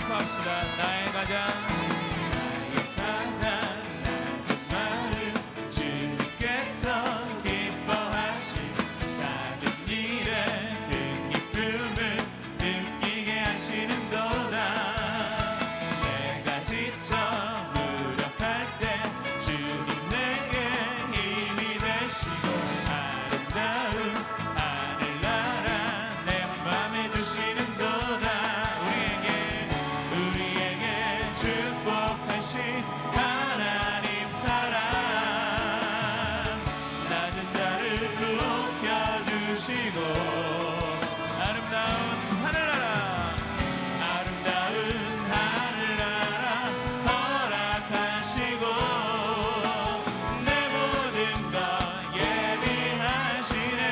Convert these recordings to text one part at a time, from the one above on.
선포합시다. 나의 가장 낮은 마음 주께서 기뻐하시 작은 일에 큰 기쁨을 느끼게 하시는도다. 내가 지쳐 무력할 때 주님 내게 힘이 되시고 아름다운 하늘나라 내 맘에 두시는도다. 우리에게 축복하신 하나님 사랑 낮은 자를 높여주시고 아름다운 하늘나라 허락하시고 내 모든 것 예비하시네.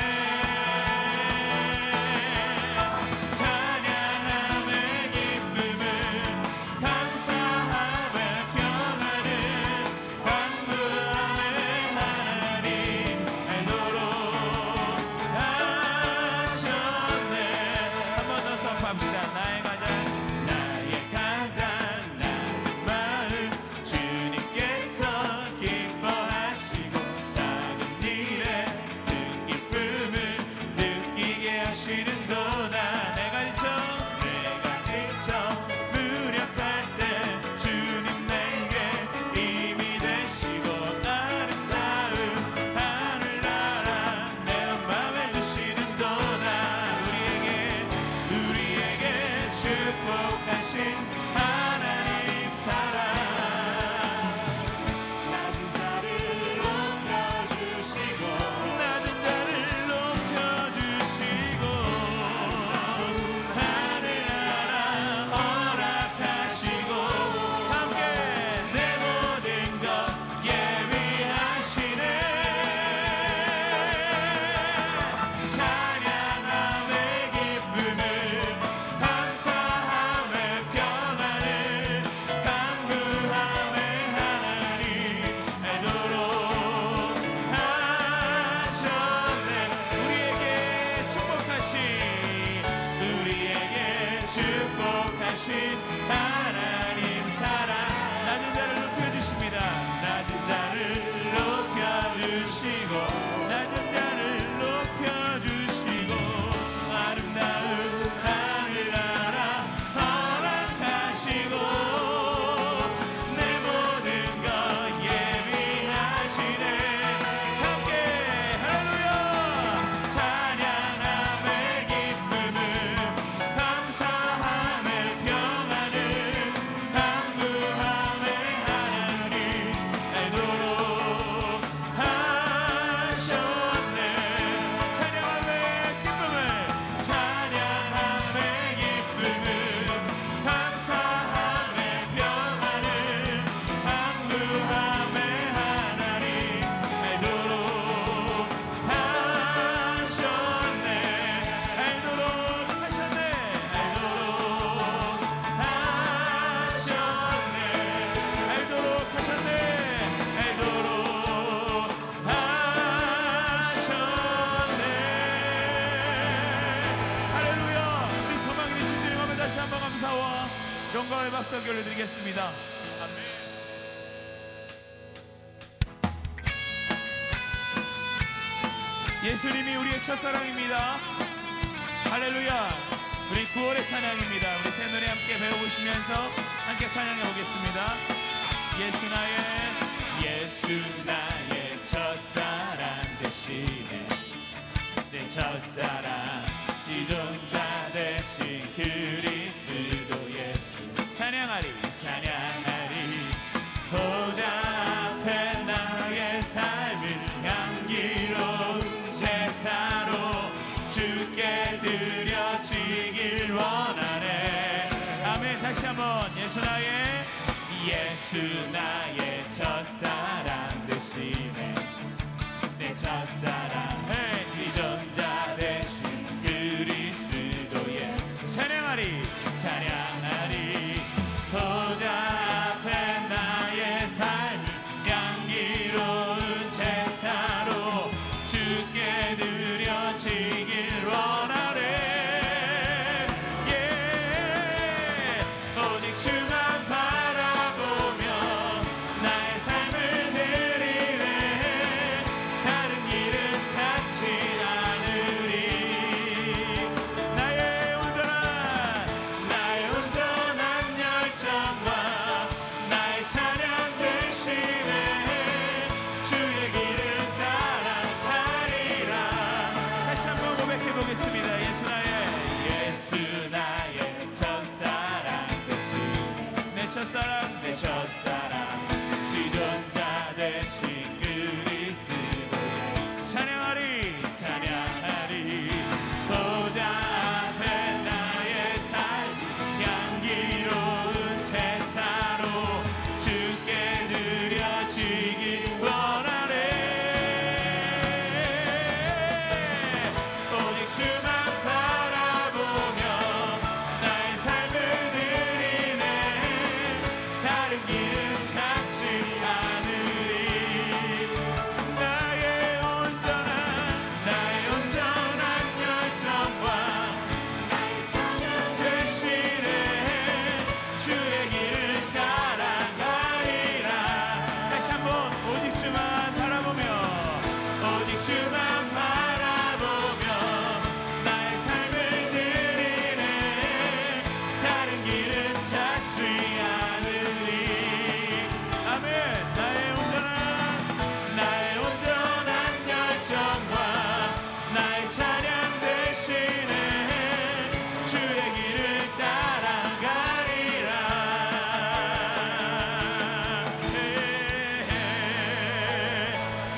찬양함의 기쁨을 감사함의 평안을 간구함의 하나님 알도록 하셨네. 한 번 더 선포합시다. 나의 가장 낮은 마음 주님께서 기뻐하시고 작은 일에 큰 기쁨을 느끼게 하시는도다. 내가 지쳐 무력할 때 주님 내게 힘이 되시고 아름다운 하늘나라 내 맘에 주시는도다. 우리에게 축복하신 하나님 사랑 낮은 자를 높여주시고 하늘나라 허락하시고 함께 내 모든 것 예비하시네. 찬양함의 기쁨을 감사함의 평안을 간구함의 하나님 알도록 하셨네. 우리에게 축복하신 하나님 사랑 낮은 자를 높여주십니다. 낮은 자를 높여주시고 아름다운 하늘나라 허락하시고 내 모든 것 예비하시네. 함께 할렐루야. 찬양함의 기쁨을 감사함의 평안을 간구함의 하나님 알도록 하셨네. 찬양함의 기쁨을 감사함의 평안을 간구함의 하나님 알도록 할렐루야. 우리 소망이 되신 주님 앞에 다시 한번 감사와 영광의 박수 올려드리겠습니다. 아멘. 예수님이 우리의 첫사랑입니다. 할렐루야. 우리 9월의 찬양입니다. 우리 새 노래 함께 배워보시면서 함께 찬양해 보겠습니다. 예수 나의 첫사랑 대신에 내 첫사랑 지존자 대신 그리스도 예수 찬양하리 보좌 앞에 나의 삶을 향기로운 제사로 주께 드려지길 원하네. 아멘. 다시 한번 예수 나의 첫사랑 대신에 내 첫사랑 지존자 대신 그리스도 예수 찬양하리 보좌 앞에 나의 삶을 향기로운 제사로 주께 드려지길 원하네. 오직 오직 주만 바라보며 나의 삶을 드리네. 다른 길은 찾지 않으리. 나의 온전한 열정과 나의 찬양 되시네. 주의 길을 따라가리라. 다시 한번 고백해 보겠습니다. 예수 나의 첫사랑 되시네. 내 첫사랑 지존자 되신 그리스도 찬양하리 보좌 앞에 나의 삶 향기로운 제사로 주께 드려지기 원하네. 오직 주만 바라보며 나의 삶을 드리네. 다른 길은 찾지 않으리. 나의 온전한 열정과 나의 찬양 되시네. 주의 길을 따라가리라. 다시 한번 오직 주만 바라보며 나의 삶을 드리네. 다른 길은 찾지 않으리. 아멘. 나의 온전한 열정과 나의 찬양 되시네. 주의 길을 따라가리라.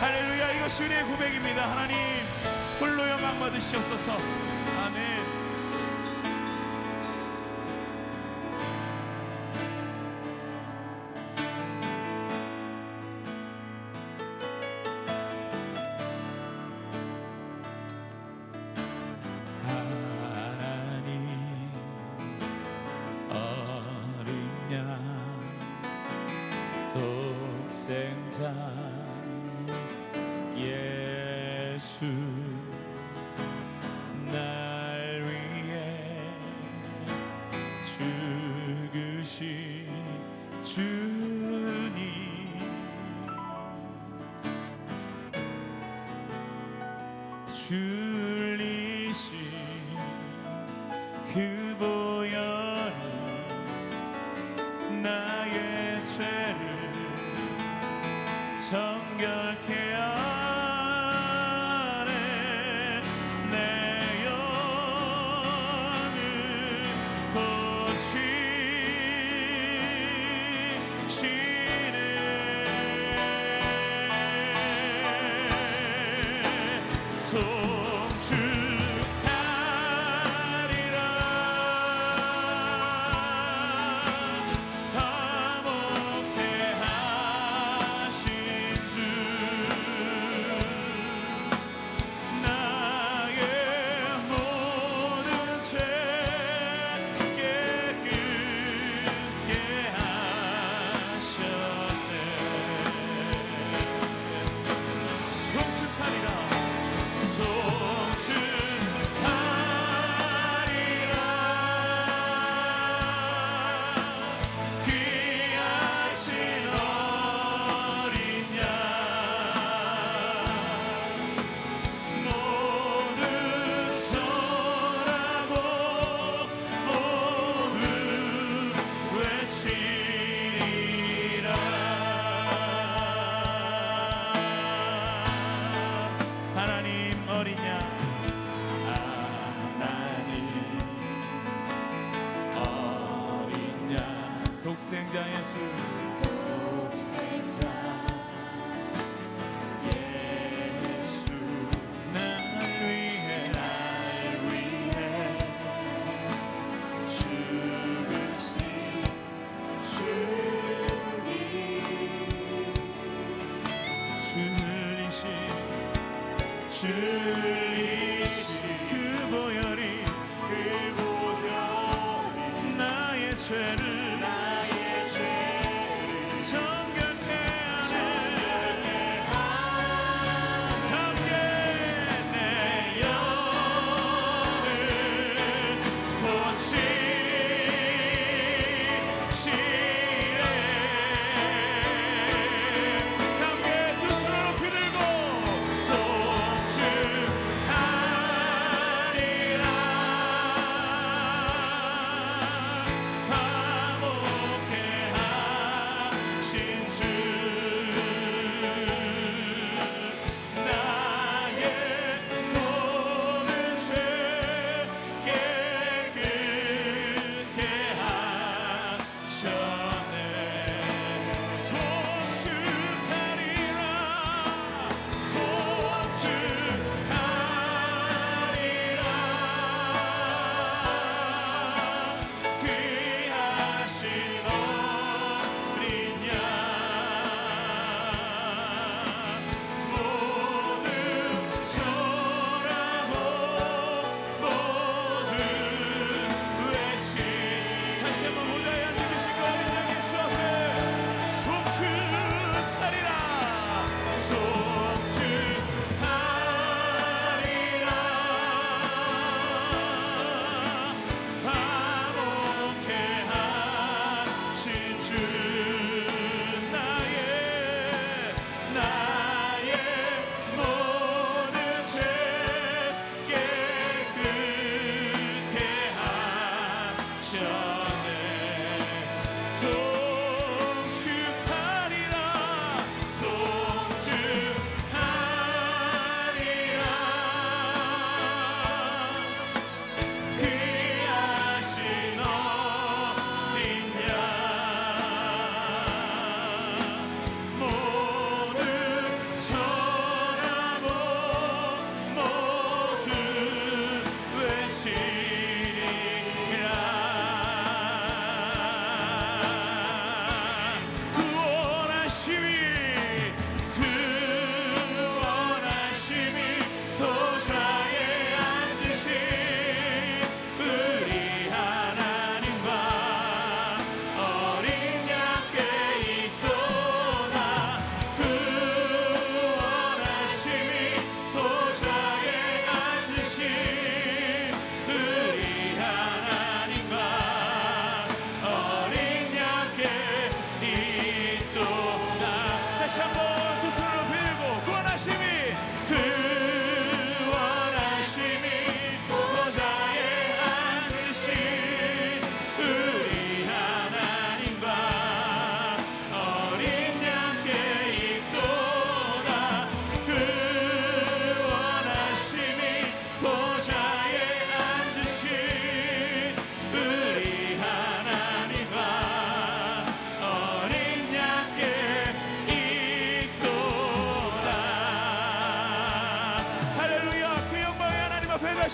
할렐루야. 이것이 우리의 고백입니다. 하나님 홀로 영광 받으시옵소서. 아멘. 하나님 어린 양 독생자 예수 날 위해 죽으신 주님 줄리신 그 보혈이 나의 죄를 정결케 하네. 내 영을 고치시네. 송축하리라. 화목해 하신 주 나의 모든 죄 깨끗게 하셨네. 송축하리라. 귀하신 어린 양 모두 전하고 모두 외치리라. 하나님 어린 양 독생자 예수 날 위해 죽으신 주님 줄리신 그 보혈이 나의 죄를 정결케 하네. 함께 내 영을 고치시네. 다시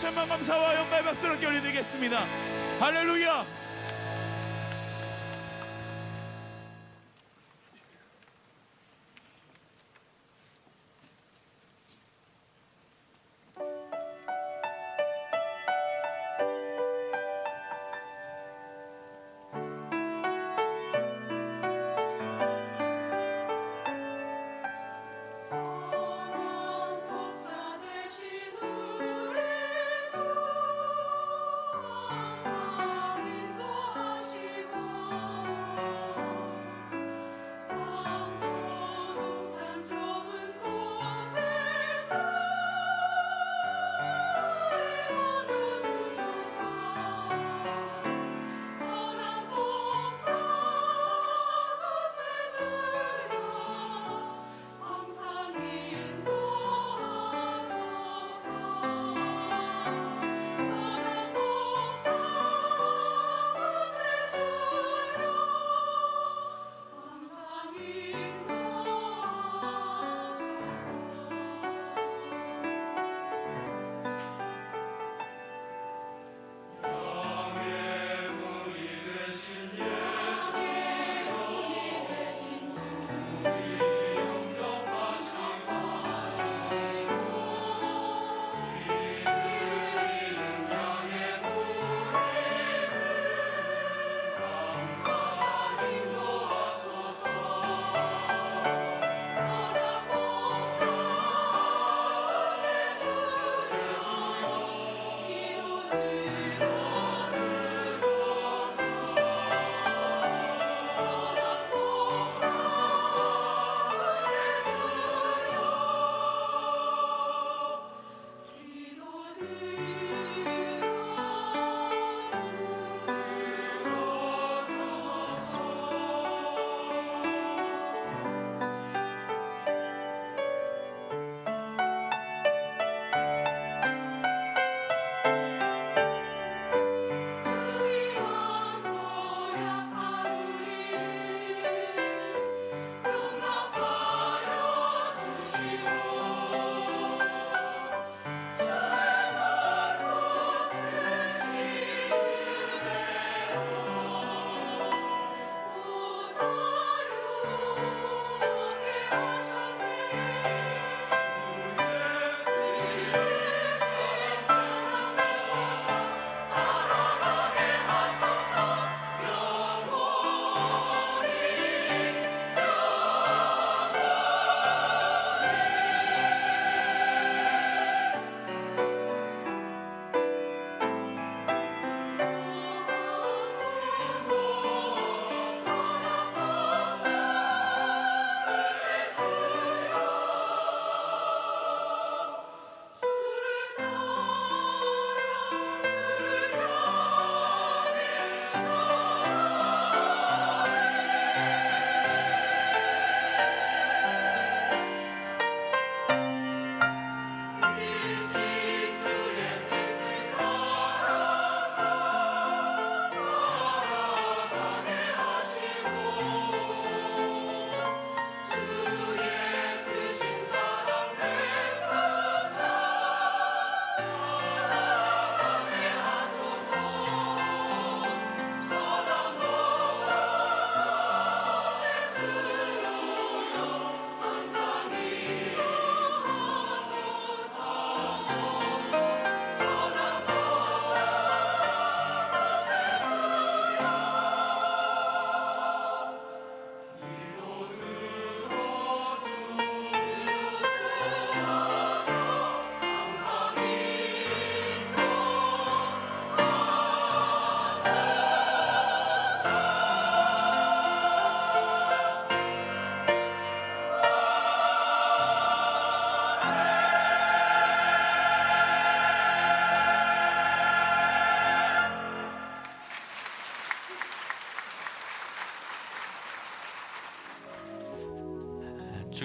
한번 감사와 영광의 박수를 올려드리겠습니다. 할렐루야. 선한 복자 되신 우리 주 감사드린다.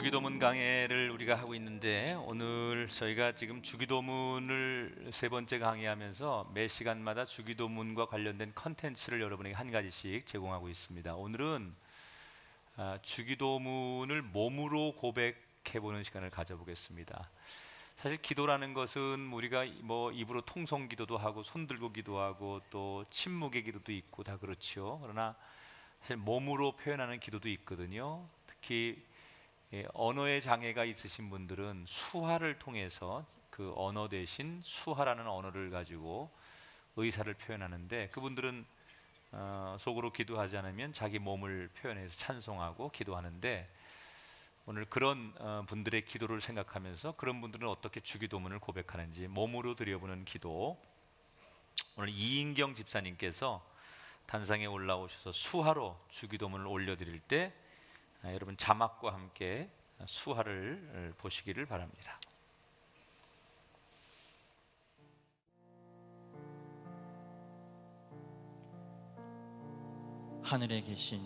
주기도문 강해를 우리가 하고 있는데, 오늘 저희가 지금 주기도문을 세 번째 강의하면서 매 시간마다 주기도문과 관련된 컨텐츠를 여러분에게 한 가지씩 제공하고 있습니다. 오늘은 주기도문을 몸으로 고백해보는 시간을 가져보겠습니다. 사실 기도라는 것은 우리가 뭐 입으로 통성 기도도 하고 손 들고 기도하고 또 침묵의 기도도 있고 다 그렇죠. 그러나 사실 몸으로 표현하는 기도도 있거든요. 특히 언어의 장애가 있으신 분들은 수화를 통해서 그 언어 대신 수화라는 언어를 가지고 의사를 표현하는데, 그분들은 속으로 기도하지 않으면 자기 몸을 표현해서 찬송하고 기도하는데, 오늘 그런 분들의 기도를 생각하면서 그런 분들은 어떻게 주기도문을 고백하는지 몸으로 드려보는 기도, 오늘 이인경 집사님께서 단상에 올라오셔서 수화로 주기도문을 올려드릴 때 여러분 자막과 함께 수화를 보시기를 바랍니다. 하늘에 계신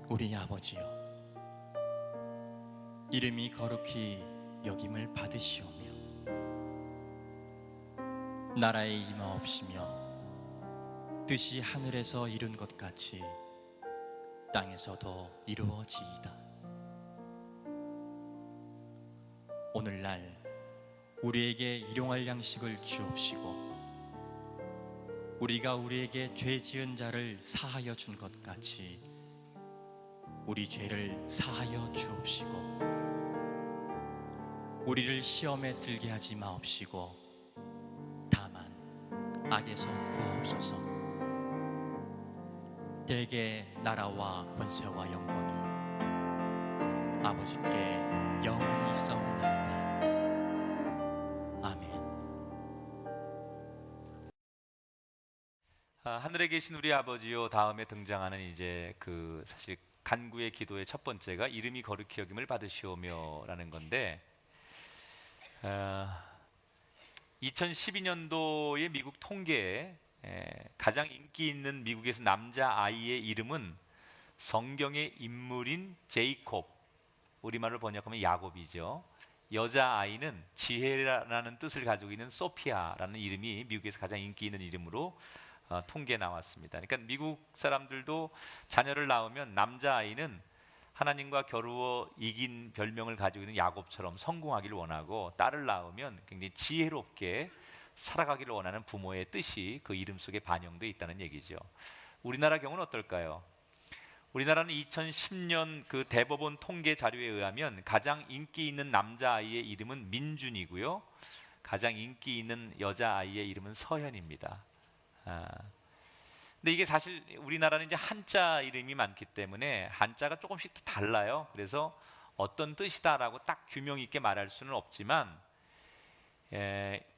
우리 아버지여, 이름이 거룩히 여김을 받으시오며 나라의 임하옵시며 뜻이 하늘에서 이룬 것 같이 땅에서도 이루어지이다. 오늘날 우리에게 일용할 양식을 주옵시고 우리가 우리에게 죄 지은 자를 사하여 준 것 같이 우리 죄를 사하여 주옵시고 우리를 시험에 들게 하지 마옵시고 다만 악에서 구하옵소서. 대개 나라와 권세와 영광이 아버지께 영원히 있사옵나이다. 아멘. 하늘에 계신 우리 아버지요, 다음에 등장하는 이제 그 사실 간구의 기도의 첫 번째가 이름이 거룩히 여김을 받으시오며라는 건데, 2012년도의 미국 통계에 가장 인기 있는 미국에서 남자 아이의 이름은 성경의 인물인 제이콥, 우리말로 번역하면 야곱이죠. 여자 아이는 지혜라는 뜻을 가지고 있는 소피아라는 이름이 미국에서 가장 인기 있는 이름으로 통계에 나왔습니다. 그러니까 미국 사람들도 자녀를 낳으면 남자 아이는 하나님과 겨루어 이긴 별명을 가지고 있는 야곱처럼 성공하기를 원하고, 딸을 낳으면 굉장히 지혜롭게 살아가기를 원하는 부모의 뜻이 그 이름 속에 반영되어 있다는 얘기죠. 우리나라 경우는 어떨까요? 우리나라는 2010년 그 대법원 통계 자료에 의하면 가장 인기 있는 남자아이의 이름은 민준이고요, 가장 인기 있는 여자아이의 이름은 서현입니다. 근데 이게 사실 우리나라는 이제 한자 이름이 많기 때문에 한자가 조금씩 달라요. 그래서 어떤 뜻이다라고 딱 규명 있게 말할 수는 없지만,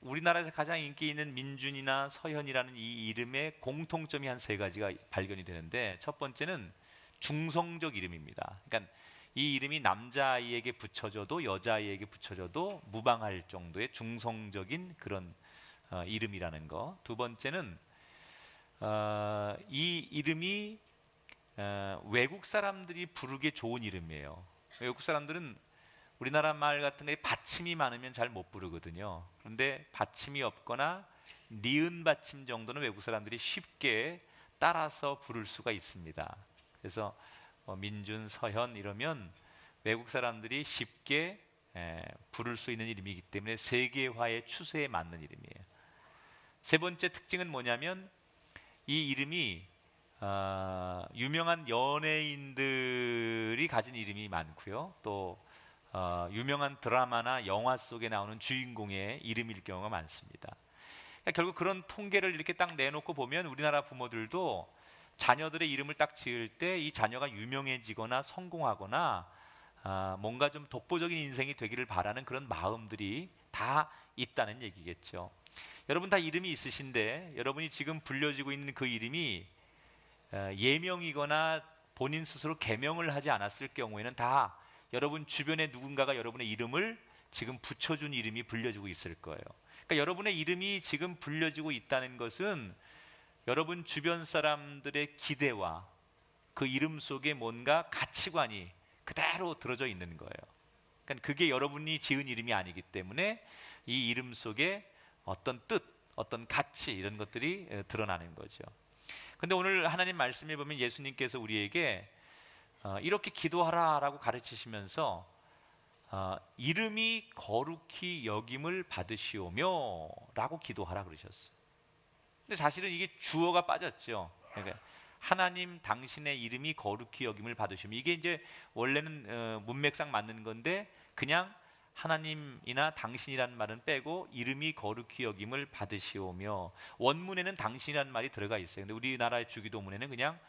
우리나라에서 가장 인기 있는 민준이나 서현이라는 이 이름의 공통점이 한 세 가지가 발견이 되는데, 첫 번째는 중성적 이름입니다. 그러니까 이 이름이 남자아이에게 붙여져도 여자아이에게 붙여져도 무방할 정도의 중성적인 그런 이름이라는 거. 두 번째는 이 이름이 외국 사람들이 부르기 좋은 이름이에요. 외국 사람들은 우리나라 말 같은 데 받침이 많으면 잘 못 부르거든요. 그런데 받침이 없거나 니은 받침 정도는 외국 사람들이 쉽게 따라서 부를 수가 있습니다. 그래서 민준, 서현 이러면 외국 사람들이 쉽게 부를 수 있는 이름이기 때문에 세계화의 추세에 맞는 이름이에요. 세 번째 특징은 뭐냐면, 이 이름이 유명한 연예인들이 가진 이름이 많고요, 또 유명한 드라마나 영화 속에 나오는 주인공의 이름일 경우가 많습니다. 그러니까 결국 그런 통계를 이렇게 딱 내놓고 보면 우리나라 부모들도 자녀들의 이름을 딱 지을 때 이 자녀가 유명해지거나 성공하거나 뭔가 좀 독보적인 인생이 되기를 바라는 그런 마음들이 다 있다는 얘기겠죠. 여러분 다 이름이 있으신데, 여러분이 지금 불려지고 있는 그 이름이 예명이거나 본인 스스로 개명을 하지 않았을 경우에는 다 여러분 주변에 누군가가 여러분의 이름을 지금 붙여준 이름이 불려지고 있을 거예요. 그러니까 여러분의 이름이 지금 불려지고 있다는 것은 여러분 주변 사람들의 기대와 그 이름 속에 뭔가 가치관이 그대로 들어져 있는 거예요. 그러니까 그게 여러분이 지은 이름이 아니기 때문에 이 이름 속에 어떤 뜻, 어떤 가치 이런 것들이 드러나는 거죠. 근데 오늘 하나님 말씀에 보면 예수님께서 우리에게 이렇게 기도하라라고 가르치시면서 이름이 거룩히 여김을 받으시오며 라고 기도하라 그러셨어요. 근데 사실은 이게 주어가 빠졌죠. 그러니까 하나님 당신의 이름이 거룩히 여김을 받으시오며, 이게 이제 원래는 문맥상 맞는 건데 그냥 하나님이나 당신이라는 말은 빼고 이름이 거룩히 여김을 받으시오며, 원문에는 당신이라는 말이 들어가 있어요. 근데 우리나라의 주기도문에는 그냥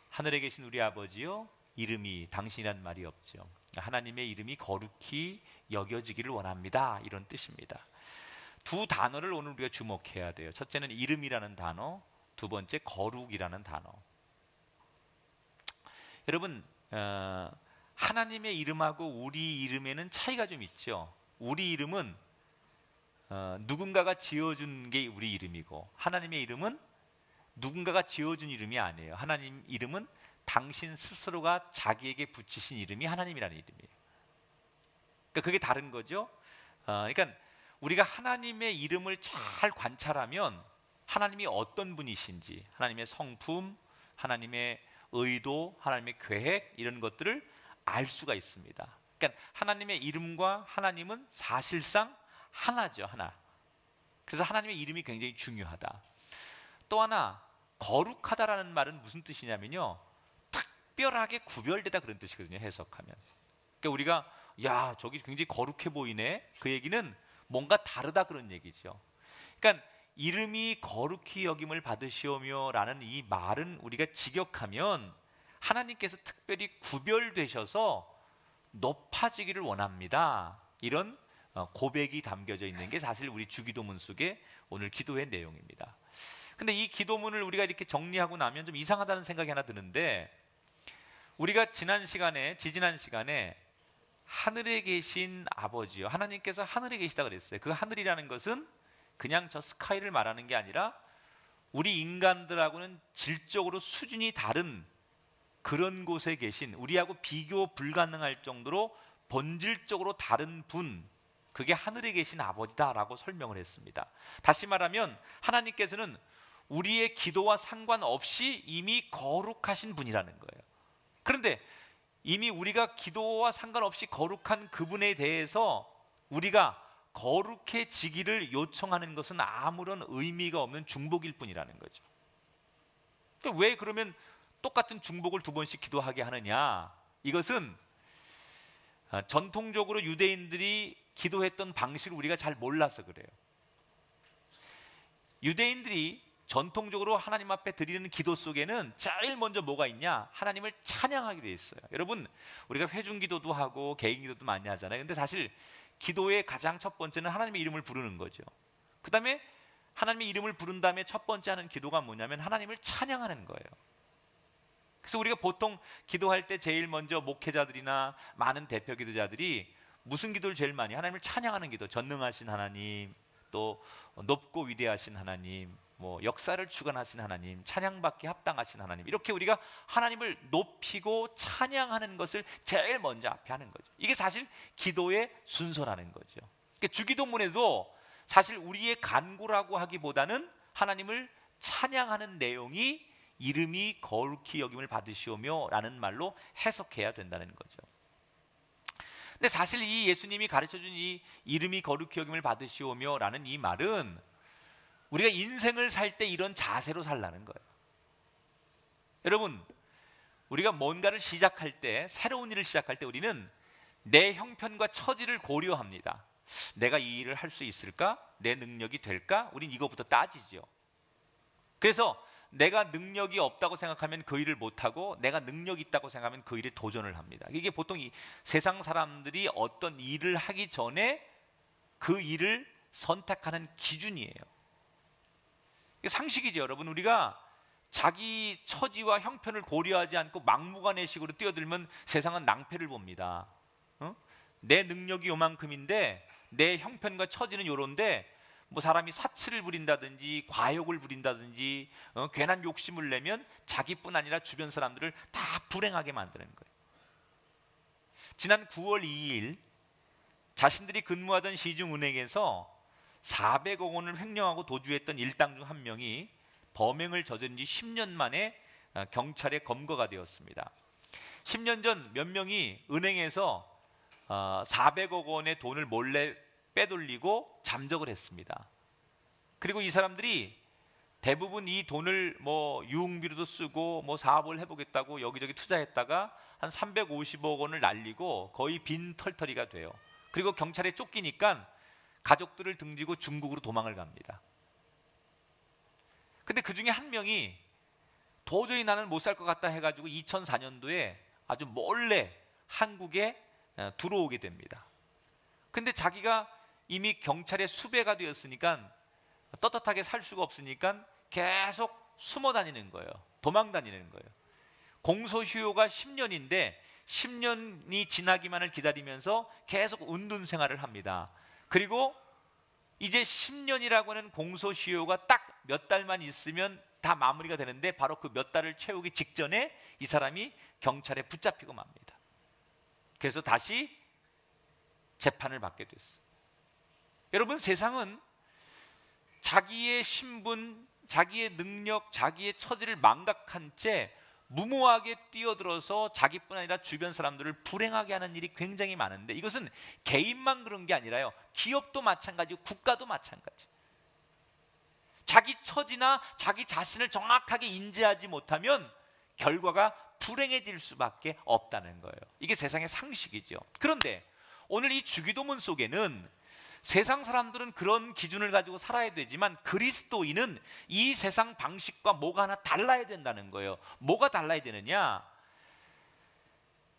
하늘에 계신 우리 아버지요 이름이 당신이라는 말이 없죠. 하나님의 이름이 거룩히 여겨지기를 원합니다, 이런 뜻입니다. 두 단어를 오늘 우리가 주목해야 돼요. 첫째는 이름이라는 단어, 두 번째 거룩이라는 단어. 여러분, 하나님의 이름하고 우리 이름에는 차이가 좀 있죠. 우리 이름은 누군가가 지어준 게 우리 이름이고, 하나님의 이름은 누군가가 지어준 이름이 아니에요. 하나님 이름은 당신 스스로가 자기에게 붙이신 이름이 하나님이라는 이름이에요. 그러니까 그게 다른 거죠. 그러니까 우리가 하나님의 이름을 잘 관찰하면 하나님이 어떤 분이신지, 하나님의 성품, 하나님의 의도, 하나님의 계획, 이런 것들을 알 수가 있습니다. 그러니까 하나님의 이름과 하나님은 사실상 하나죠, 하나. 그래서 하나님의 이름이 굉장히 중요하다. 또 하나, 거룩하다라는 말은 무슨 뜻이냐면요, 특별하게 구별되다, 그런 뜻이거든요, 해석하면. 그러니까 우리가 야, 저기 굉장히 거룩해 보이네, 그 얘기는 뭔가 다르다, 그런 얘기죠. 그러니까 이름이 거룩히 여김을 받으시오며 라는 이 말은 우리가 직역하면 하나님께서 특별히 구별되셔서 높아지기를 원합니다, 이런 고백이 담겨져 있는 게 사실 우리 주기도문 속에 오늘 기도의 내용입니다. 근데 이 기도문을 우리가 이렇게 정리하고 나면 좀 이상하다는 생각이 하나 드는데, 우리가 지지난 시간에 하늘에 계신 아버지요, 하나님께서 하늘에 계시다 그랬어요. 그 하늘이라는 것은 그냥 저 스카이를 말하는 게 아니라 우리 인간들하고는 질적으로 수준이 다른 그런 곳에 계신, 우리하고 비교 불가능할 정도로 본질적으로 다른 분, 그게 하늘에 계신 아버지다라고 설명을 했습니다. 다시 말하면 하나님께서는 우리의 기도와 상관없이 이미 거룩하신 분이라는 거예요. 그런데 이미 우리가 기도와 상관없이 거룩한 그분에 대해서 우리가 거룩해지기를 요청하는 것은 아무런 의미가 없는 중복일 뿐이라는 거죠. 그러니까 왜 그러면 똑같은 중복을 두 번씩 기도하게 하느냐? 이것은 전통적으로 유대인들이 기도했던 방식을 우리가 잘 몰라서 그래요. 유대인들이 전통적으로 하나님 앞에 드리는 기도 속에는 제일 먼저 뭐가 있냐? 하나님을 찬양하기로 돼 있어요. 여러분, 우리가 회중 기도도 하고 개인 기도도 많이 하잖아요. 근데 사실 기도의 가장 첫 번째는 하나님의 이름을 부르는 거죠. 그 다음에 하나님의 이름을 부른 다음에 첫 번째 하는 기도가 뭐냐면 하나님을 찬양하는 거예요. 그래서 우리가 보통 기도할 때 제일 먼저 목회자들이나 많은 대표 기도자들이 무슨 기도를 제일 많이? 하나님을 찬양하는 기도. 전능하신 하나님, 또 높고 위대하신 하나님, 뭐 역사를 주관하신 하나님, 찬양받기 합당하신 하나님, 이렇게 우리가 하나님을 높이고 찬양하는 것을 제일 먼저 앞에 하는 거죠. 이게 사실 기도의 순서라는 거죠. 그러니까 주기도문에도 사실 우리의 간구라고 하기보다는 하나님을 찬양하는 내용이 이름이 거룩히 여김을 받으시오며 라는 말로 해석해야 된다는 거죠. 근데 사실 이 예수님이 가르쳐준 이 이름이 거룩히 여김을 받으시오며 라는 이 말은 우리가 인생을 살 때 이런 자세로 살라는 거예요. 여러분, 우리가 뭔가를 시작할 때, 새로운 일을 시작할 때 우리는 내 형편과 처지를 고려합니다. 내가 이 일을 할 수 있을까? 내 능력이 될까? 우린 이거부터 따지죠. 그래서 내가 능력이 없다고 생각하면 그 일을 못하고, 내가 능력이 있다고 생각하면 그 일에 도전을 합니다. 이게 보통 이 세상 사람들이 어떤 일을 하기 전에 그 일을 선택하는 기준이에요. 이게 상식이죠, 여러분. 우리가 자기 처지와 형편을 고려하지 않고 막무가내식으로 뛰어들면 세상은 낭패를 봅니다. 내 능력이 요만큼인데 내 형편과 처지는 요런데 뭐 사람이 사치를 부린다든지 과욕을 부린다든지 괜한 욕심을 내면 자기뿐 아니라 주변 사람들을 다 불행하게 만드는 거예요. 지난 9월 2일 자신들이 근무하던 시중은행에서 400억 원을 횡령하고 도주했던 일당 중 한 명이 범행을 저지른 지 10년 만에 경찰에 검거가 되었습니다. 10년 전 몇 명이 은행에서 400억 원의 돈을 몰래 빼돌리고 잠적을 했습니다. 그리고 이 사람들이 대부분 이 돈을 뭐 유흥비로도 쓰고 뭐 사업을 해보겠다고 여기저기 투자했다가 한 350억 원을 날리고 거의 빈털터리가 돼요. 그리고 경찰에 쫓기니까 가족들을 등지고 중국으로 도망을 갑니다. 근데 그 중에 한 명이 도저히 나는 못 살 것 같다 해가지고 2004년도에 아주 몰래 한국에 들어오게 됩니다. 근데 자기가 이미 경찰의 수배가 되었으니까 떳떳하게 살 수가 없으니까 계속 숨어 다니는 거예요. 도망 다니는 거예요. 공소시효가 10년인데 10년이 지나기만을 기다리면서 계속 운둔 생활을 합니다. 그리고 이제 10년이라고 하는 공소시효가 딱 몇 달만 있으면 다 마무리가 되는데 바로 그 몇 달을 채우기 직전에 이 사람이 경찰에 붙잡히고 맙니다. 그래서 다시 재판을 받게 됐어요. 여러분, 세상은 자기의 신분, 자기의 능력, 자기의 처지를 망각한 채 무모하게 뛰어들어서 자기뿐 아니라 주변 사람들을 불행하게 하는 일이 굉장히 많은데, 이것은 개인만 그런 게 아니라요, 기업도 마찬가지고 국가도 마찬가지. 자기 처지나 자기 자신을 정확하게 인지하지 못하면 결과가 불행해질 수밖에 없다는 거예요. 이게 세상의 상식이죠. 그런데 오늘 이 주기도문 속에는 세상 사람들은 그런 기준을 가지고 살아야 되지만 그리스도인은 이 세상 방식과 뭐가 하나 달라야 된다는 거예요. 뭐가 달라야 되느냐?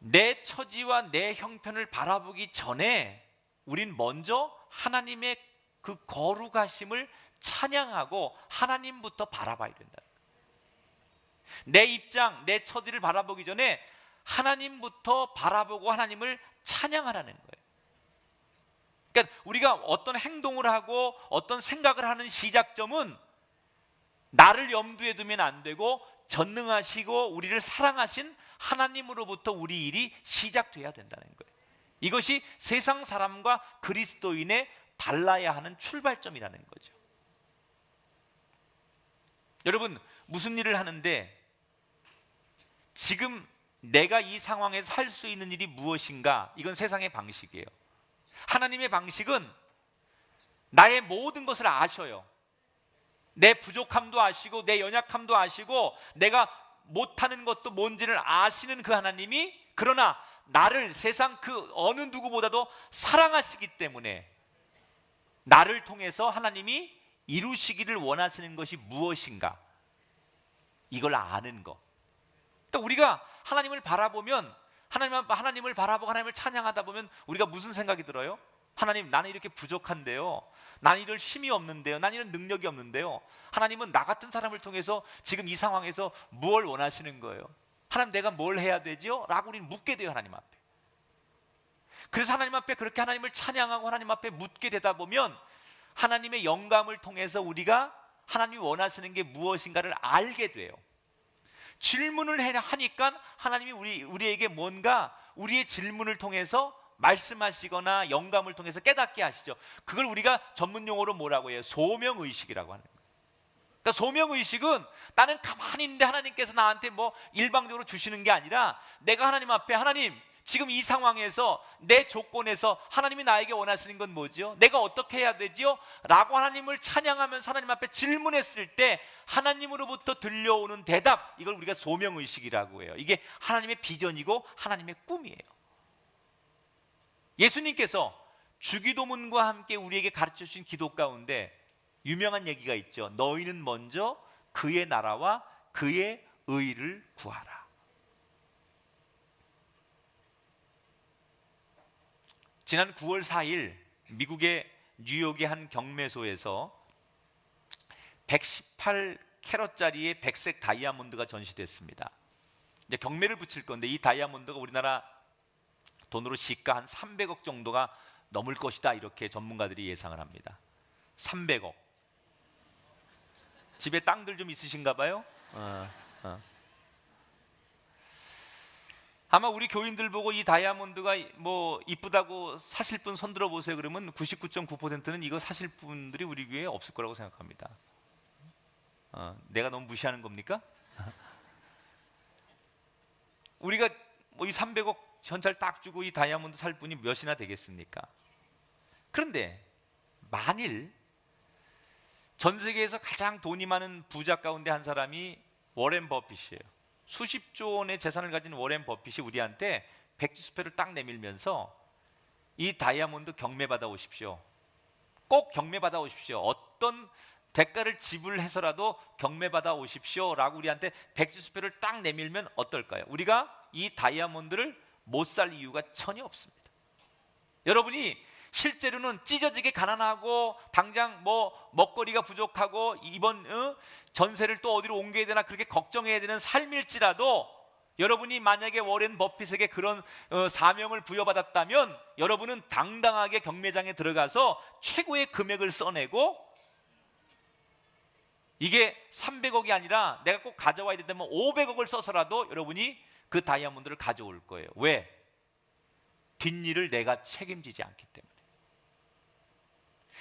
내 처지와 내 형편을 바라보기 전에 우린 먼저 하나님의 그 거룩하심을 찬양하고 하나님부터 바라봐야 된다. 내 입장, 내 처지를 바라보기 전에 하나님부터 바라보고 하나님을 찬양하라는 거예요. 그러니까 우리가 어떤 행동을 하고 어떤 생각을 하는 시작점은 나를 염두에 두면 안 되고 전능하시고 우리를 사랑하신 하나님으로부터 우리 일이 시작돼야 된다는 거예요. 이것이 세상 사람과 그리스도인의 달라야 하는 출발점이라는 거죠. 여러분, 무슨 일을 하는데 지금 내가 이 상황에서 할 수 있는 일이 무엇인가? 이건 세상의 방식이에요. 하나님의 방식은 나의 모든 것을 아셔요. 내 부족함도 아시고 내 연약함도 아시고 내가 못하는 것도 뭔지를 아시는 그 하나님이, 그러나 나를 세상 그 어느 누구보다도 사랑하시기 때문에 나를 통해서 하나님이 이루시기를 원하시는 것이 무엇인가? 이걸 아는 거. 그러니까 우리가 하나님을 바라보면 하나님을 바라보고 하나님을 찬양하다 보면 우리가 무슨 생각이 들어요? 하나님, 나는 이렇게 부족한데요, 나는 이럴 힘이 없는데요, 나는 이런 능력이 없는데요, 하나님은 나 같은 사람을 통해서 지금 이 상황에서 무엇을 원하시는 거예요? 하나님, 내가 뭘 해야 되죠? 라고 우리는 묻게 돼요, 하나님 앞에. 그래서 하나님 앞에 그렇게 하나님을 찬양하고 하나님 앞에 묻게 되다 보면 하나님의 영감을 통해서 우리가 하나님이 원하시는 게 무엇인가를 알게 돼요. 질문을 하니까 하나님이 우리에게 뭔가 우리의 질문을 통해서 말씀하시거나 영감을 통해서 깨닫게 하시죠. 그걸 우리가 전문 용어로 뭐라고 해요? 소명의식이라고 하는 거예요. 그러니까 소명의식은 나는 가만히 있는데 하나님께서 나한테 뭐 일방적으로 주시는 게 아니라 내가 하나님 앞에, 하나님, 지금 이 상황에서 내 조건에서 하나님이 나에게 원하시는 건 뭐죠? 내가 어떻게 해야 되죠? 라고 하나님을 찬양하면서 하나님 앞에 질문했을 때 하나님으로부터 들려오는 대답, 이걸 우리가 소명의식이라고 해요. 이게 하나님의 비전이고 하나님의 꿈이에요. 예수님께서 주기도문과 함께 우리에게 가르쳐 주신 기도 가운데 유명한 얘기가 있죠. 너희는 먼저 그의 나라와 그의 의를 구하라. 지난 9월 4일 미국의 뉴욕의 한 경매소에서 118캐럿짜리의 백색 다이아몬드가 전시됐습니다. 이제 경매를 붙일 건데 이 다이아몬드가 우리나라 돈으로 시가 한 300억 정도가 넘을 것이다, 이렇게 전문가들이 예상을 합니다. 300억. 집에 땅들 좀 있으신가 봐요? 아마 우리 교인들 보고 이 다이아몬드가 뭐 이쁘다고 사실 분 손 들어 보세요 그러면 99.9%는 이거 사실 분들이 우리 교회에 없을 거라고 생각합니다. 내가 너무 무시하는 겁니까? 우리가 뭐 이 300억 현찰 딱 주고 이 다이아몬드 살 분이 몇이나 되겠습니까? 그런데 만일 전 세계에서 가장 돈이 많은 부자 가운데 한 사람이 워렌 버핏이에요. 수십조 원의 재산을 가진 워렌 버핏이 우리한테 백지수표를 딱 내밀면서 이 다이아몬드 경매받아 오십시오. 꼭 경매받아 오십시오. 어떤 대가를 지불해서라도 경매받아 오십시오 라고 우리한테 백지수표를 딱 내밀면 어떨까요? 우리가 이 다이아몬드를 못 살 이유가 전혀 없습니다. 여러분이 실제로는 찢어지게 가난하고 당장 뭐 먹거리가 부족하고 이번 전세를 또 어디로 옮겨야 되나 그렇게 걱정해야 되는 삶일지라도 여러분이 만약에 워렌 버핏에게 그런 사명을 부여받았다면 여러분은 당당하게 경매장에 들어가서 최고의 금액을 써내고 이게 300억이 아니라 내가 꼭 가져와야 된다면 500억을 써서라도 여러분이 그 다이아몬드를 가져올 거예요. 왜? 뒷일을 내가 책임지지 않기 때문에.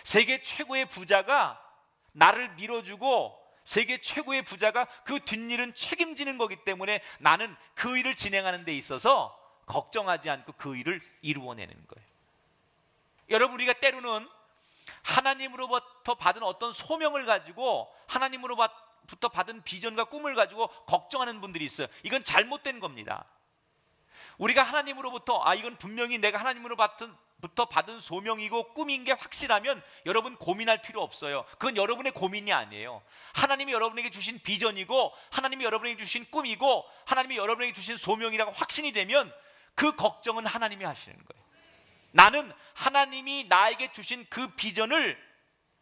세계 최고의 부자가 나를 밀어주고 세계 최고의 부자가 그 뒷일은 책임지는 거기 때문에 나는 그 일을 진행하는 데 있어서 걱정하지 않고 그 일을 이루어내는 거예요. 여러분, 우리가 때로는 하나님으로부터 받은 어떤 소명을 가지고 하나님으로부터 받은 비전과 꿈을 가지고 걱정하는 분들이 있어요. 이건 잘못된 겁니다. 우리가 하나님으로부터 이건 분명히 내가 하나님으로부터 받은 소명이고 꿈인 게 확실하면 여러분 고민할 필요 없어요. 그건 여러분의 고민이 아니에요. 하나님이 여러분에게 주신 비전이고 하나님이 여러분에게 주신 꿈이고 하나님이 여러분에게 주신 소명이라고 확신이 되면 그 걱정은 하나님이 하시는 거예요. 나는 하나님이 나에게 주신 그 비전을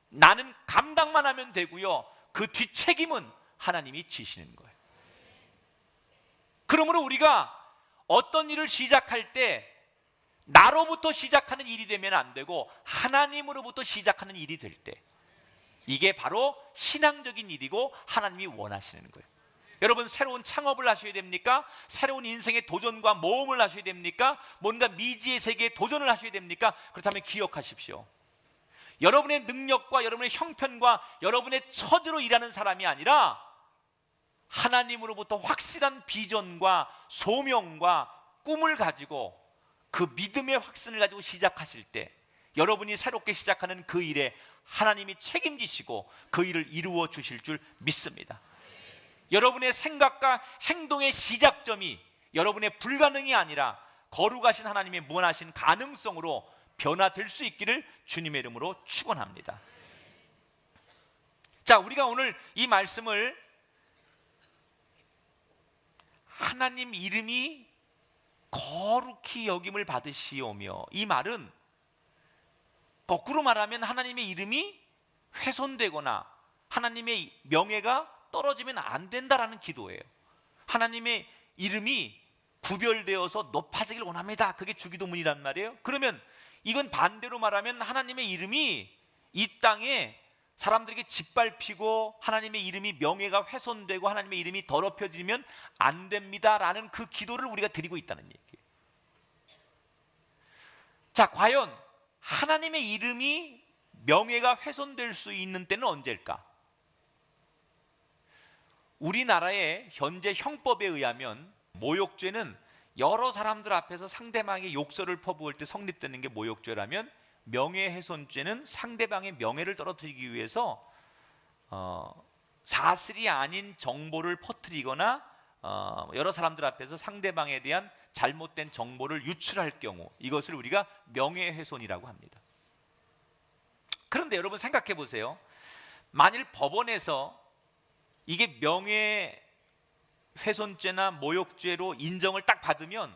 나는 감당만 하면 되고요. 그 뒷책임은 하나님이 지시는 거예요. 그러므로 우리가 어떤 일을 시작할 때 나로부터 시작하는 일이 되면 안 되고 하나님으로부터 시작하는 일이 될 때 이게 바로 신앙적인 일이고 하나님이 원하시는 거예요. 여러분, 새로운 창업을 하셔야 됩니까? 새로운 인생의 도전과 모험을 하셔야 됩니까? 뭔가 미지의 세계에 도전을 하셔야 됩니까? 그렇다면 기억하십시오. 여러분의 능력과 여러분의 형편과 여러분의 처지로 일하는 사람이 아니라 하나님으로부터 확실한 비전과 소명과 꿈을 가지고 그 믿음의 확신을 가지고 시작하실 때 여러분이 새롭게 시작하는 그 일에 하나님이 책임지시고 그 일을 이루어 주실 줄 믿습니다. 여러분의 생각과 행동의 시작점이 여러분의 불가능이 아니라 거룩하신 하나님의 무한하신 가능성으로 변화될 수 있기를 주님의 이름으로 축원합니다. 자, 우리가 오늘 이 말씀을 하나님 이름이 거룩히 여김을 받으시오며, 이 말은 거꾸로 말하면 하나님의 이름이 훼손되거나 하나님의 명예가 떨어지면 안 된다라는 기도예요. 하나님의 이름이 구별되어서 높아지길 원합니다. 그게 주기도문이란 말이에요. 그러면 이건 반대로 말하면 하나님의 이름이 이 땅에 사람들에게 짓밟히고 하나님의 이름이 명예가 훼손되고 하나님의 이름이 더럽혀지면 안 됩니다라는 그 기도를 우리가 드리고 있다는 얘기예요. 자, 과연 하나님의 이름이 명예가 훼손될 수 있는 때는 언제일까? 우리나라의 현재 형법에 의하면 모욕죄는 여러 사람들 앞에서 상대방의 욕설을 퍼부을 때 성립되는 게 모욕죄라면, 명예훼손죄는 상대방의 명예를 떨어뜨리기 위해서 사실이 아닌 정보를 퍼뜨리거나 여러 사람들 앞에서 상대방에 대한 잘못된 정보를 유출할 경우, 이것을 우리가 명예훼손이라고 합니다. 그런데 여러분 생각해 보세요. 만일 법원에서 이게 명예훼손죄나 모욕죄로 인정을 딱 받으면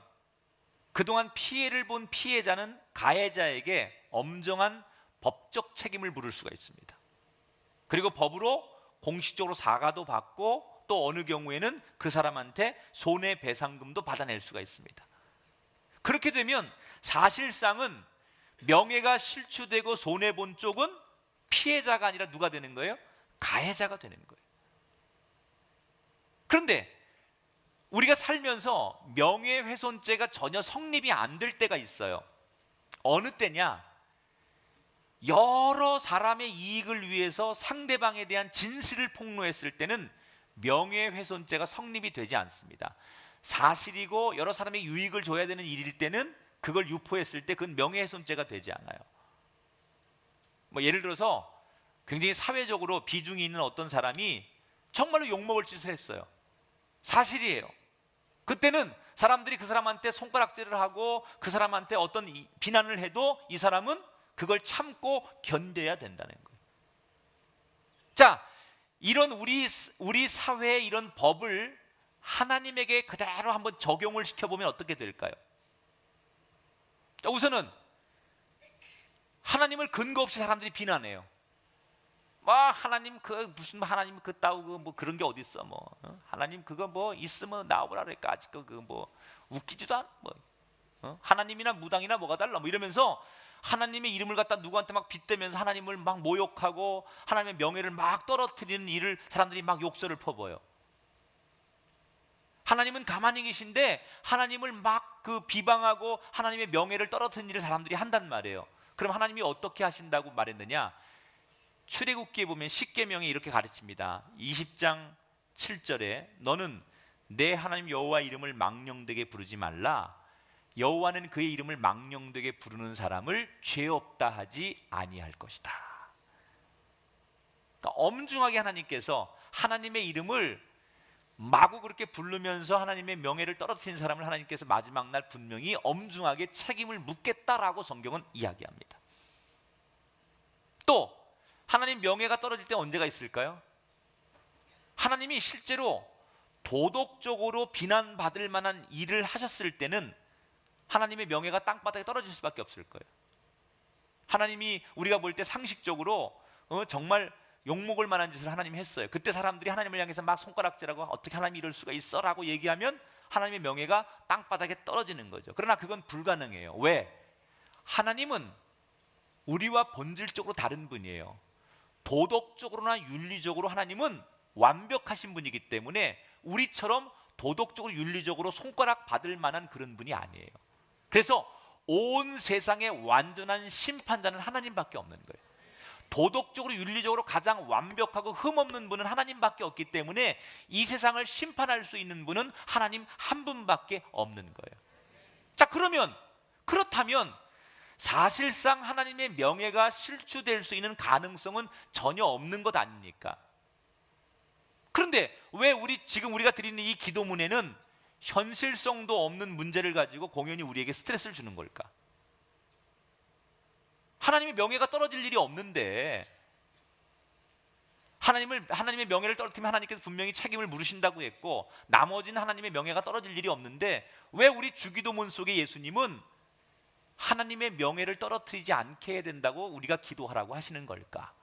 그동안 피해를 본 피해자는 가해자에게 엄정한 법적 책임을 물을 수가 있습니다. 그리고 법으로 공식적으로 사과도 받고 또 어느 경우에는 그 사람한테 손해배상금도 받아낼 수가 있습니다. 그렇게 되면 사실상은 명예가 실추되고 손해본 쪽은 피해자가 아니라 누가 되는 거예요? 가해자가 되는 거예요. 그런데 우리가 살면서 명예훼손죄가 전혀 성립이 안 될 때가 있어요. 어느 때냐? 여러 사람의 이익을 위해서 상대방에 대한 진실을 폭로했을 때는 명예훼손죄가 성립이 되지 않습니다. 사실이고 여러 사람의 유익을 줘야 되는 일일 때는 그걸 유포했을 때 그건 명예훼손죄가 되지 않아요. 뭐 예를 들어서 굉장히 사회적으로 비중이 있는 어떤 사람이 정말로 욕먹을 짓을 했어요. 사실이에요. 그때는 사람들이 그 사람한테 손가락질을 하고 그 사람한테 어떤 비난을 해도 이 사람은 그걸 참고 견뎌야 된다는 거예요. 자, 이런 우리 사회의 이런 법을 하나님에게 그대로 한번 적용을 시켜보면 어떻게 될까요? 자, 우선은 하나님을 근거 없이 사람들이 비난해요. 하나님 무슨 하나님 따위고 뭐 그런 게 어디 있어 하나님 그거 뭐 있으면 나오라 그러니까 아직 그거 뭐 웃기지도 않아 하나님이나 무당이나 뭐가 달라 이러면서 하나님의 이름을 갖다 누구한테 막 빗대면서 하나님을 막 모욕하고 하나님의 명예를 막 떨어뜨리는 일을 사람들이 막 욕설을 퍼부어요. 하나님은 가만히 계신데 하나님을 막 비방하고 하나님의 명예를 떨어뜨리는 일을 사람들이 한단 말이에요. 그럼 하나님이 어떻게 하신다고 말했느냐? 출애굽기에 보면 십계명이 이렇게 가르칩니다. 20장 7절에 너는 내 하나님 여호와 이름을 망령되게 부르지 말라. 여호와는 그의 이름을 망령되게 부르는 사람을 죄 없다 하지 아니할 것이다. 그러니까 엄중하게 하나님께서 하나님의 이름을 마구 그렇게 부르면서 하나님의 명예를 떨어뜨린 사람을 하나님께서 마지막 날 분명히 엄중하게 책임을 묻겠다라고 성경은 이야기합니다. 또 하나님 명예가 떨어질 때 언제가 있을까요? 하나님이 실제로 도덕적으로 비난받을 만한 일을 하셨을 때는 하나님의 명예가 땅바닥에 떨어질 수밖에 없을 거예요. 하나님이 우리가 볼 때 상식적으로 정말 욕먹을 만한 짓을 하나님이 했어요. 그때 사람들이 하나님을 향해서 막 손가락질하고 어떻게 하나님이 이럴 수가 있어? 라고 얘기하면 하나님의 명예가 땅바닥에 떨어지는 거죠. 그러나 그건 불가능해요. 왜? 하나님은 우리와 본질적으로 다른 분이에요. 도덕적으로나 윤리적으로 하나님은 완벽하신 분이기 때문에 우리처럼 도덕적으로 윤리적으로 손가락 받을 만한 그런 분이 아니에요. 그래서 온 세상의 완전한 심판자는 하나님밖에 없는 거예요. 도덕적으로 윤리적으로 가장 완벽하고 흠없는 분은 하나님밖에 없기 때문에 이 세상을 심판할 수 있는 분은 하나님 한 분밖에 없는 거예요. 자, 그렇다면 사실상 하나님의 명예가 실추될 수 있는 가능성은 전혀 없는 것 아닙니까? 그런데 왜 지금 우리가 드리는 이 기도문에는 현실성도 없는 문제를 가지고 공연히 우리에게 스트레스를 주는 걸까? 하나님의 명예가 떨어질 일이 없는데 하나님의 명예를 떨어뜨리면 하나님께서 분명히 책임을 물으신다고 했고 나머지는 하나님의 명예가 떨어질 일이 없는데 왜 우리 주기도문 속에 예수님은 하나님의 명예를 떨어뜨리지 않게 해야 된다고 우리가 기도하라고 하시는 걸까?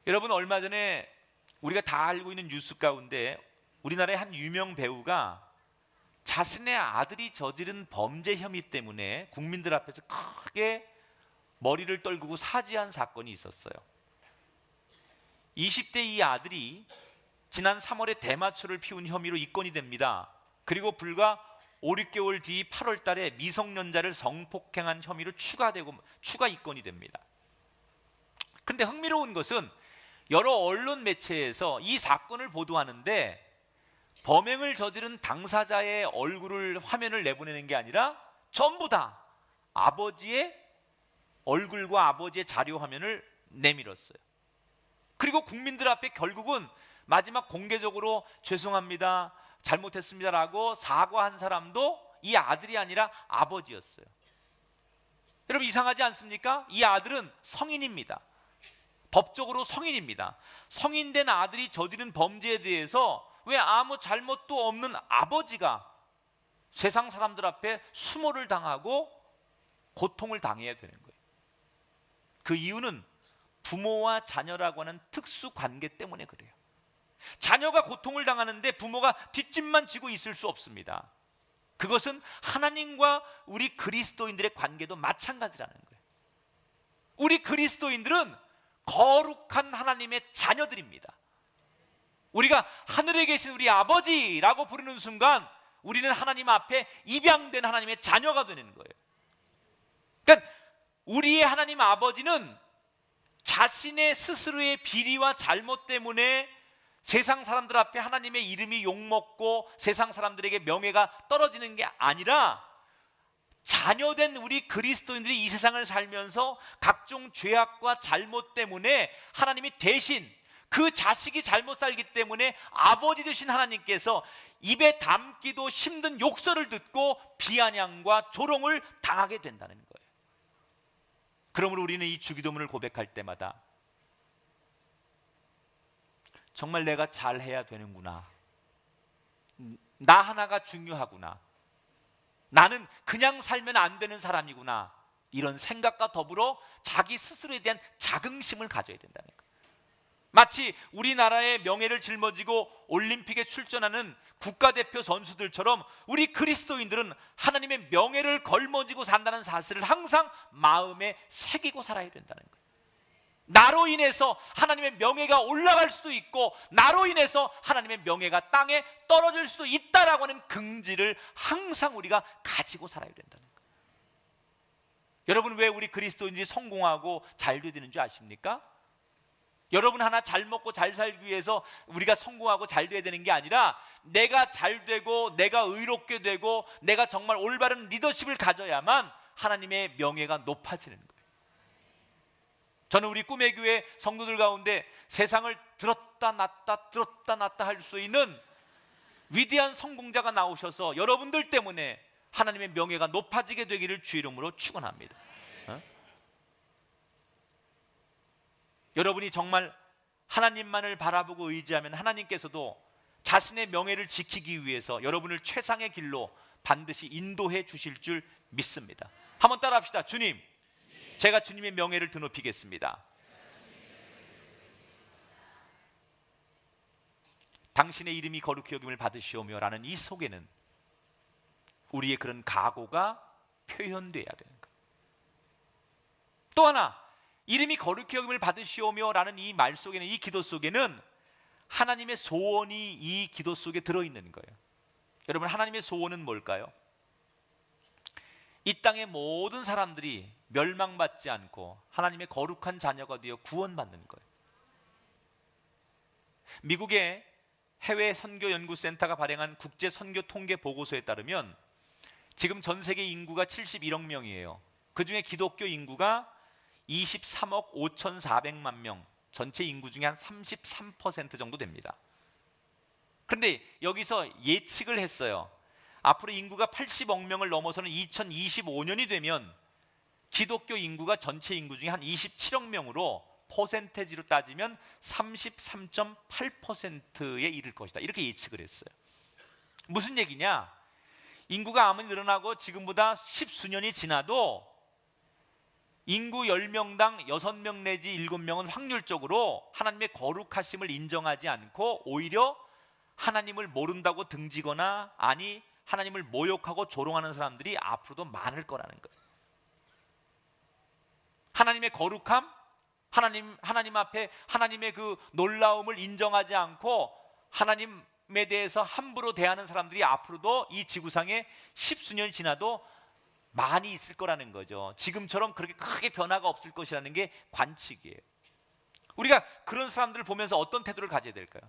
여러분, 얼마 전에 우리가 다 알고 있는 뉴스 가운데 우리나라의 한 유명 배우가 자신의 아들이 저지른 범죄 혐의 때문에 국민들 앞에서 크게 머리를 떨구고 사죄한 사건이 있었어요. 20대 이 아들이 지난 3월에 대마초를 피운 혐의로 입건이 됩니다. 그리고 불과 5, 6개월 뒤 8월 달에 미성년자를 성폭행한 혐의로 추가 입건이 됩니다. 그런데 흥미로운 것은 여러 언론 매체에서 이 사건을 보도하는데 범행을 저지른 당사자의 화면을 내보내는 게 아니라 전부 다 아버지의 얼굴과 아버지의 자료 화면을 내밀었어요. 그리고 국민들 앞에 결국은 마지막 공개적으로 죄송합니다, 잘못했습니다라고 사과한 사람도 이 아들이 아니라 아버지였어요. 여러분, 이상하지 않습니까? 이 아들은 성인입니다. 법적으로 성인입니다. 성인된 아들이 저지른 범죄에 대해서 왜 아무 잘못도 없는 아버지가 세상 사람들 앞에 수모를 당하고 고통을 당해야 되는 거예요. 그 이유는 부모와 자녀라고 하는 특수 관계 때문에 그래요. 자녀가 고통을 당하는데 부모가 뒷짐만 지고 있을 수 없습니다. 그것은 하나님과 우리 그리스도인들의 관계도 마찬가지라는 거예요. 우리 그리스도인들은 거룩한 하나님의 자녀들입니다. 우리가 하늘에 계신 우리 아버지라고 부르는 순간 우리는 하나님 앞에 입양된 하나님의 자녀가 되는 거예요. 그러니까 우리의 하나님 아버지는 자신의 스스로의 비리와 잘못 때문에 세상 사람들 앞에 하나님의 이름이 욕먹고 세상 사람들에게 명예가 떨어지는 게 아니라 자녀된 우리 그리스도인들이 이 세상을 살면서 각종 죄악과 잘못 때문에 하나님이 대신 그 자식이 잘못 살기 때문에 아버지 되신 하나님께서 입에 담기도 힘든 욕설을 듣고 비아냥과 조롱을 당하게 된다는 거예요. 그러므로 우리는 이 주기도문을 고백할 때마다 정말 내가 잘해야 되는구나, 나 하나가 중요하구나, 나는 그냥 살면 안 되는 사람이구나, 이런 생각과 더불어 자기 스스로에 대한 자긍심을 가져야 된다는 거예요. 마치 우리나라의 명예를 짊어지고 올림픽에 출전하는 국가대표 선수들처럼 우리 그리스도인들은 하나님의 명예를 걸머지고 산다는 사실을 항상 마음에 새기고 살아야 된다는 거예요. 나로 인해서 하나님의 명예가 올라갈 수도 있고 나로 인해서 하나님의 명예가 땅에 떨어질 수도 있다라고 하는 긍지를 항상 우리가 가지고 살아야 된다는 거예요. 여러분, 왜 우리 그리스도인들이 성공하고 잘 되는 줄 아십니까? 여러분 하나 잘 먹고 잘 살기 위해서 우리가 성공하고 잘 돼야 되는 게 아니라 내가 잘 되고 내가 의롭게 되고 내가 정말 올바른 리더십을 가져야만 하나님의 명예가 높아지는 거예요. 저는 우리 꿈의 교회 성도들 가운데 세상을 들었다 놨다 할 수 있는 위대한 성공자가 나오셔서 여러분들 때문에 하나님의 명예가 높아지게 되기를 주 이름으로 축원합니다. 여러분이 정말 하나님만을 바라보고 의지하면 하나님께서도 자신의 명예를 지키기 위해서 여러분을 최상의 길로 반드시 인도해 주실 줄 믿습니다. 한번 따라합시다. 주님, 제가 주님의 명예를 드높이겠습니다. 당신의 이름이 거룩히 여김을 받으시오며 라는 이 속에는 우리의 그런 각오가 표현되어야 되는 거예요. 또 하나, 이름이 거룩히 여김을 받으시오며 라는 이 말 속에는, 이 기도 속에는 하나님의 소원이 이 기도 속에 들어있는 거예요. 여러분, 하나님의 소원은 뭘까요? 이 땅의 모든 사람들이 멸망받지 않고 하나님의 거룩한 자녀가 되어 구원받는 거예요. 미국의 해외 선교 연구센터가 발행한 국제 선교 통계 보고서에 따르면 지금 전 세계 인구가 71억 명이에요. 그 중에 기독교 인구가 23억 5,400만 명, 전체 인구 중에 한 33% 정도 됩니다. 그런데 여기서 예측을 했어요. 앞으로 인구가 80억 명을 넘어서는 2025년이 되면 기독교 인구가 전체 인구 중에 한 27억 명으로 퍼센테지로 따지면 33.8%에 이를 것이다, 이렇게 예측을 했어요. 무슨 얘기냐? 인구가 아무리 늘어나고 지금보다 십수년이 지나도 인구 10명당 6명 내지 7명은 확률적으로 하나님의 거룩하심을 인정하지 않고 오히려 하나님을 모른다고 등지거나 아니 하나님을 모욕하고 조롱하는 사람들이 앞으로도 많을 거라는 거예요. 하나님의 거룩함, 하나님 앞에 하나님의 그 놀라움을 인정하지 않고 하나님에 대해서 함부로 대하는 사람들이 앞으로도 이 지구상에 십수년이 지나도 많이 있을 거라는 거죠. 지금처럼 그렇게 크게 변화가 없을 것이라는 게 관측이에요. 우리가 그런 사람들을 보면서 어떤 태도를 가져야 될까요?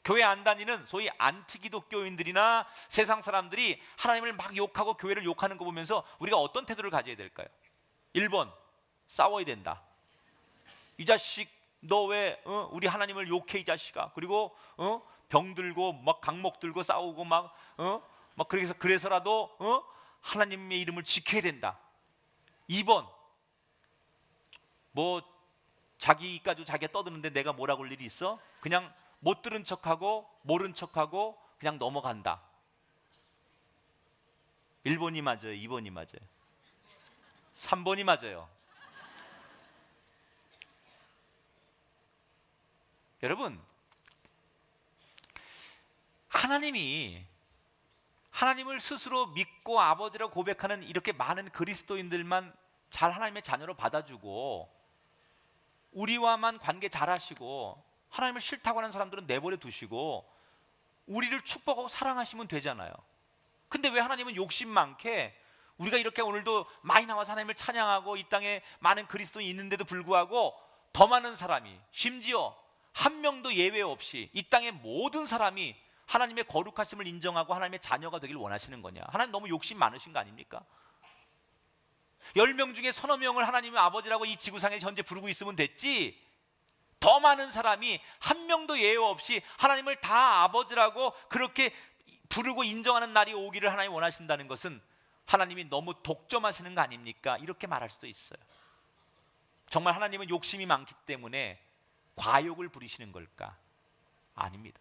교회 안 다니는 소위 안티 기독교인들이나 세상 사람들이 하나님을 막 욕하고 교회를 욕하는 거 보면서 우리가 어떤 태도를 가져야 될까요? 1번, 싸워야 된다. 이 자식 너 왜 우리 하나님을 욕해 이 자식아. 그리고 병 들고 막 강목 들고 싸우고 막 그래서라도 하나님의 이름을 지켜야 된다. 2번, 뭐 자기 입 가지고 자기가 떠드는데 내가 뭐라고 할 일이 있어? 그냥 못 들은 척하고 모른 척하고 그냥 넘어간다. 1번이 맞아요? 2번이 맞아요? 3번이 맞아요. 여러분, 하나님을 스스로 믿고 아버지라고 고백하는 이렇게 많은 그리스도인들만 잘 하나님의 자녀로 받아주고 우리와만 관계 잘하시고 하나님을 싫다고 하는 사람들은 내버려 두시고 우리를 축복하고 사랑하시면 되잖아요. 근데 왜 하나님은 욕심 많게 우리가 이렇게 오늘도 많이 나와서 하나님을 찬양하고 이 땅에 많은 그리스도인이 있는데도 불구하고 더 많은 사람이, 심지어 한 명도 예외 없이 이 땅의 모든 사람이 하나님의 거룩하심을 인정하고 하나님의 자녀가 되길 원하시는 거냐? 하나님 너무 욕심 많으신 거 아닙니까? 10명 중에 서너 명을 하나님의 아버지라고 이 지구상에 현재 부르고 있으면 됐지, 더 많은 사람이 한 명도 예외 없이 하나님을 다 아버지라고 그렇게 부르고 인정하는 날이 오기를 하나님이 원하신다는 것은 하나님이 너무 독점하시는 거 아닙니까? 이렇게 말할 수도 있어요. 정말 하나님은 욕심이 많기 때문에 과욕을 부리시는 걸까? 아닙니다.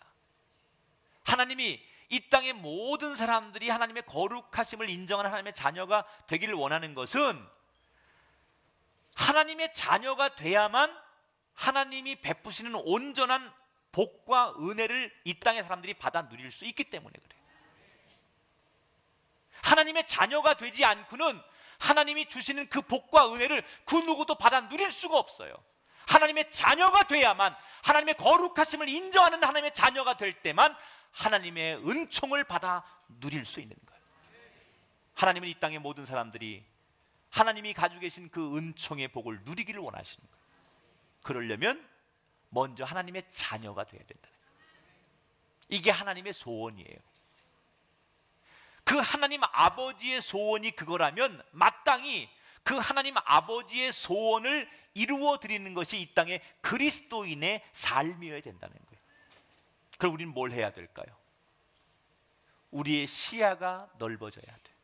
하나님이 이 땅의 모든 사람들이 하나님의 거룩하심을 인정하는 하나님의 자녀가 되기를 원하는 것은 하나님의 자녀가 돼야만 하나님이 베푸시는 온전한 복과 은혜를 이 땅의 사람들이 받아 누릴 수 있기 때문에 그래요. 하나님의 자녀가 되지 않고는 하나님이 주시는 그 복과 은혜를 그 누구도 받아 누릴 수가 없어요. 하나님의 자녀가 돼야만, 하나님의 거룩하심을 인정하는 하나님의 자녀가 될 때만 하나님의 은총을 받아 누릴 수 있는 거예요. 하나님은 이 땅의 모든 사람들이 하나님이 가지고 계신 그 은총의 복을 누리기를 원하시는 거예요. 그러려면 먼저 하나님의 자녀가 돼야 된다는 거예요. 이게 하나님의 소원이에요. 그 하나님 아버지의 소원이 그거라면 마땅히 그 하나님 아버지의 소원을 이루어 드리는 것이 이 땅의 그리스도인의 삶이어야 된다는 거예요. 그럼 우리는 뭘 해야 될까요? 우리의 시야가 넓어져야 돼요.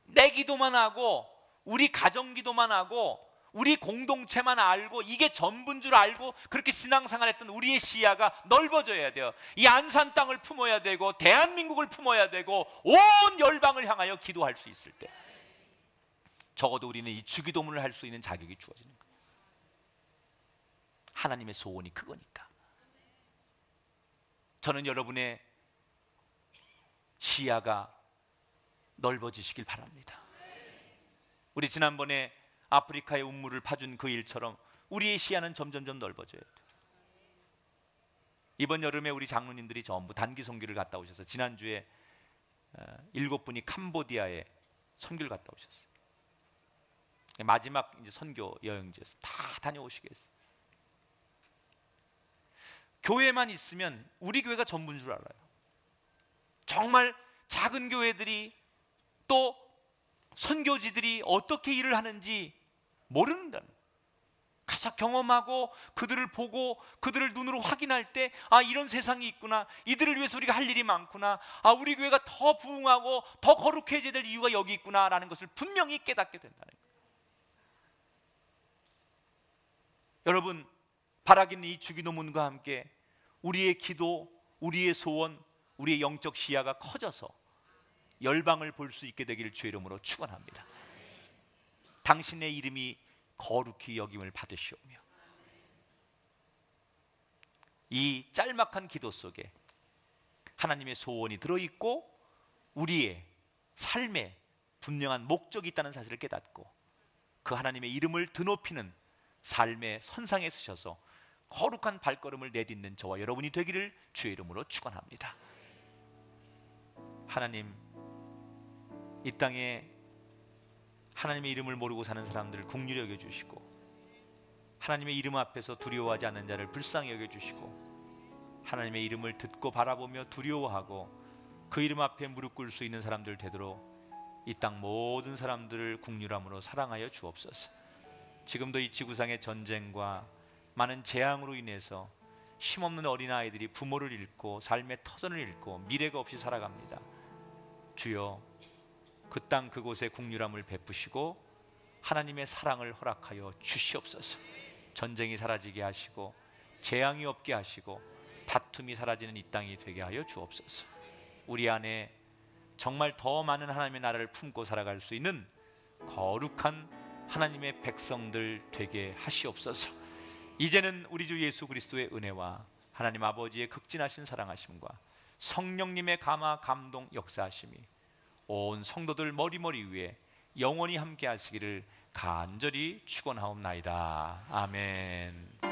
내 기도만 하고 우리 가정 기도만 하고 우리 공동체만 알고 이게 전부인 줄 알고 그렇게 신앙생활했던 우리의 시야가 넓어져야 돼요. 이 안산 땅을 품어야 되고 대한민국을 품어야 되고 온 열방을 향하여 기도할 수 있을 때 적어도 우리는 이 주기도문을 할 수 있는 자격이 주어지는 거예요. 하나님의 소원이 그거니까. 저는 여러분의 시야가 넓어지시길 바랍니다. 우리 지난번에 아프리카의 운물을 파준 그 일처럼 우리의 시야는 점점점 넓어져야 돼요. 이번 여름에 우리 장로님들이 전부 단기 선교를 갔다 오셔서 지난주에 7분이 캄보디아에 선교를 갔다 오셨어요. 마지막 이제 선교 여행지에서 다 다녀오시게 했어요. 교회만 있으면 우리 교회가 전부인 줄 알아요. 정말 작은 교회들이 또 선교지들이 어떻게 일을 하는지 모른다는 거예요. 가서 경험하고 그들을 보고 그들을 눈으로 확인할 때 아, 이런 세상이 있구나, 이들을 위해서 우리가 할 일이 많구나, 아, 우리 교회가 더 부흥하고 더 거룩해져야 될 이유가 여기 있구나라는 것을 분명히 깨닫게 된다는 거예요. 여러분, 바라기는 이 주기도문과 함께 우리의 기도, 우리의 소원, 우리의 영적 시야가 커져서 열방을 볼 수 있게 되기를 주의 이름으로 축원합니다. 당신의 이름이 거룩히 여김을 받으시오며 이 짤막한 기도 속에 하나님의 소원이 들어있고 우리의 삶에 분명한 목적이 있다는 사실을 깨닫고 그 하나님의 이름을 드높이는 삶의 선상에 서셔서 거룩한 발걸음을 내딛는 저와 여러분이 되기를 주의 이름으로 축원합니다. 하나님, 이 땅에 하나님의 이름을 모르고 사는 사람들을 긍휼히 여겨주시고 하나님의 이름 앞에서 두려워하지 않는 자를 불쌍히 여겨주시고 하나님의 이름을 듣고 바라보며 두려워하고 그 이름 앞에 무릎 꿇을 수 있는 사람들 되도록 이 땅 모든 사람들을 긍휼함으로 사랑하여 주옵소서. 지금도 이 지구상의 전쟁과 많은 재앙으로 인해서 힘없는 어린아이들이 부모를 잃고 삶의 터전을 잃고 미래가 없이 살아갑니다. 주여, 그 땅 그곳에 긍휼함을 베푸시고 하나님의 사랑을 허락하여 주시옵소서. 전쟁이 사라지게 하시고 재앙이 없게 하시고 다툼이 사라지는 이 땅이 되게 하여 주옵소서. 우리 안에 정말 더 많은 하나님의 나라를 품고 살아갈 수 있는 거룩한 하나님의 백성들 되게 하시옵소서. 이제는 우리 주 예수 그리스도의 은혜와 하나님 아버지의 극진하신 사랑하심과 성령님의 감화 감동 역사하심이 온 성도들 머리머리 위에 영원히 함께 하시기를 간절히 축원하옵나이다. 아멘.